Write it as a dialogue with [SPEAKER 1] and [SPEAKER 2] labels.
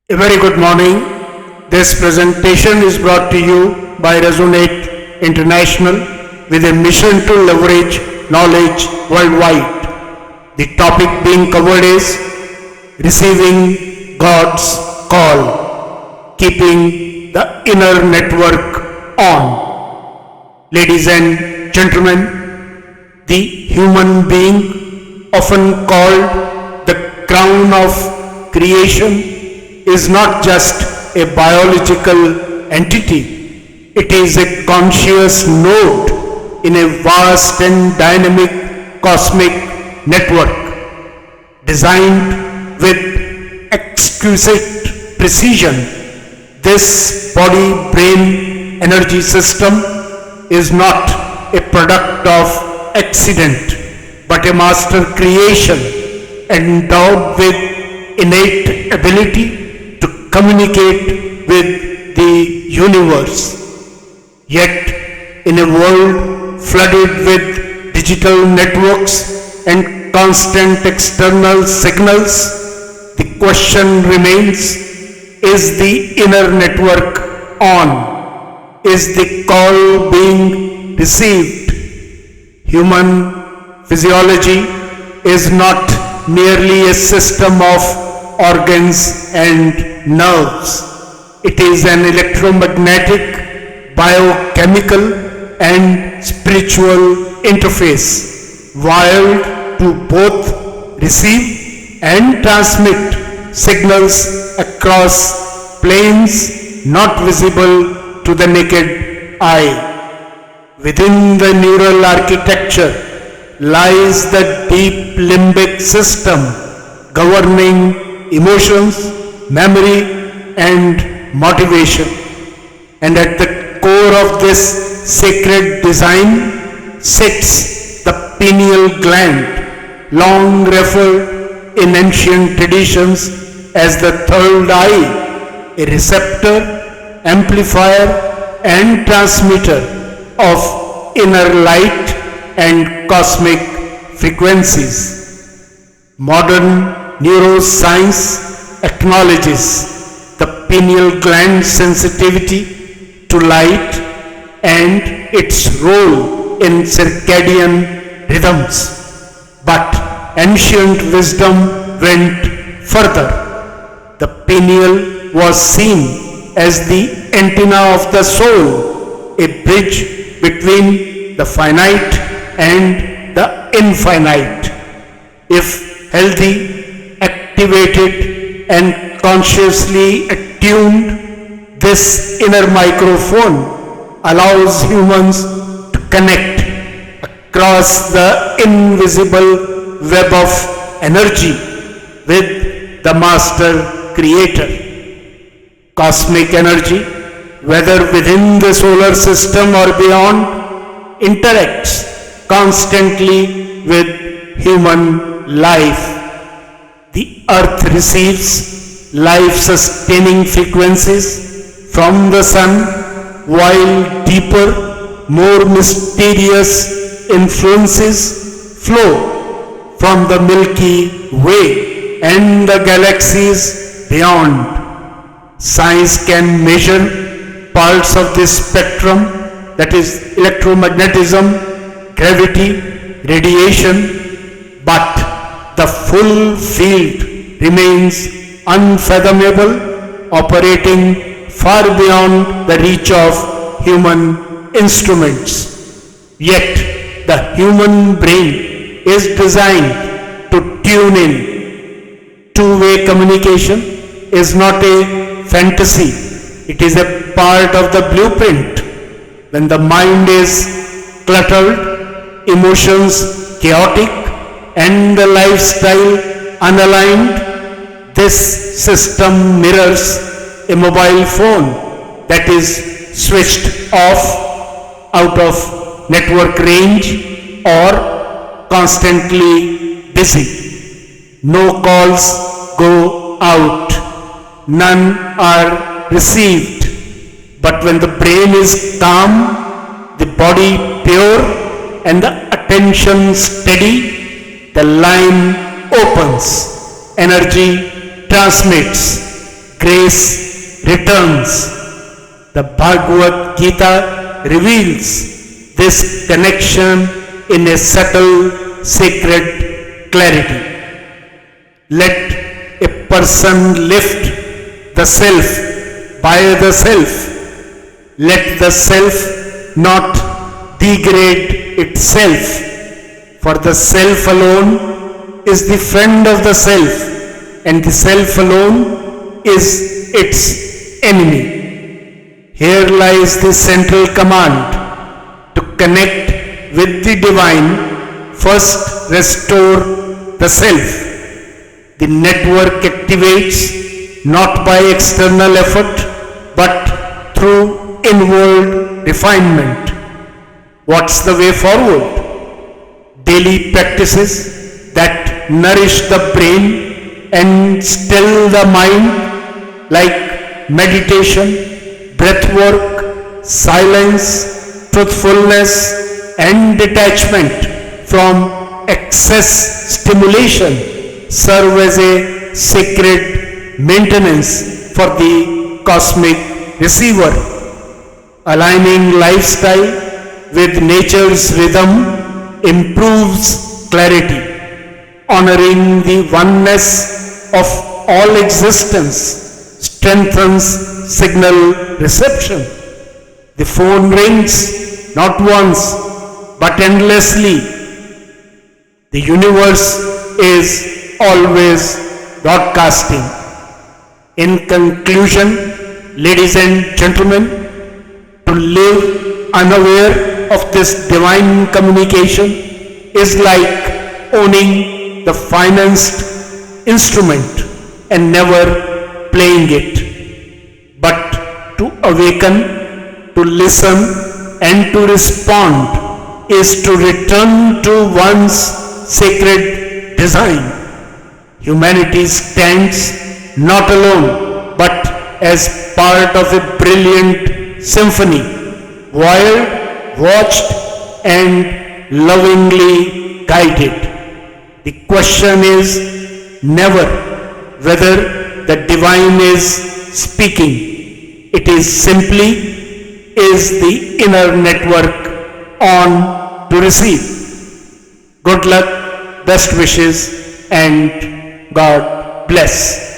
[SPEAKER 1] A very good morning. This presentation is brought to you by Resonate International with a mission to leverage knowledge worldwide. The topic being covered is receiving God's call, keeping the inner network on. Ladies and gentlemen, the human being, often called the crown of creation, is not just a biological entity. It is a conscious node in a vast and dynamic cosmic network designed with exquisite precision. This body-brain energy system is not a product of accident, but a master creation endowed with innate ability to communicate with the universe. Yet, in a world flooded with digital networks and constant external signals, the question remains, is the inner network on? Is the call being received? Human physiology is not merely a system of organs and nerves. It is an electromagnetic, biochemical and spiritual interface wired to both receive and transmit signals across planes not visible to the naked eye. Within the neural architecture lies the deep limbic system governing emotions, memory and motivation. And at the core of this sacred design sits the pineal gland, long referred in ancient traditions as the third eye, a receptor, amplifier and transmitter of inner light and cosmic frequencies. Modern neuroscience acknowledges the pineal gland sensitivity to light and its role in circadian rhythms. But ancient wisdom went further. The pineal was seen as the antenna of the soul, a bridge between the finite and the infinite. If healthy, activated and consciously attuned, this inner microphone allows humans to connect across the invisible web of energy with the master creator. Cosmic energy, whether within the solar system or beyond, interacts constantly with human life. The earth receives life-sustaining frequencies from the sun, while deeper, more mysterious influences flow from the Milky Way and the galaxies beyond. Science can measure parts of this spectrum, that is electromagnetism, gravity, radiation, but the full field remains unfathomable, operating far beyond the reach of human instruments. Yet, the human brain is designed to tune in. Two-way communication is not a fantasy, it is a part of the blueprint. When the mind is cluttered, emotions chaotic, and the lifestyle unaligned, this system mirrors a mobile phone that is switched off, out of network range or constantly busy. No calls go out, none are received. But when the brain is calm, the body pure and the attention steady, the line opens, energy transmits, grace returns. The Bhagavad Gita reveals this connection in a subtle, sacred clarity. Let a person lift the self by the self. Let the self not degrade itself, for the self alone is the friend of the self, and the self alone is its enemy. Here lies the central command: to connect with the divine, first restore the self. The network activates not by external effort, but through inward refinement. What's the way forward? Daily practices that nourish the brain and still the mind, like meditation, breath work, silence, truthfulness, and detachment from excess stimulation, serve as a sacred maintenance for the cosmic receiver. Aligning lifestyle with nature's rhythm improves clarity. Honoring the oneness of all existence strengthens signal reception. The phone rings not once but endlessly. The universe is always broadcasting. In conclusion, ladies and gentlemen, to live unaware of this divine communication is like owning the finest instrument and never playing it. But to awaken, to listen, and to respond is to return to one's sacred design. Humanity stands not alone, but as part of a brilliant symphony, wired, watched, and lovingly guided. The question is never whether the divine is speaking. It is simply, is the inner network on to receive. Good luck, best wishes, and God bless.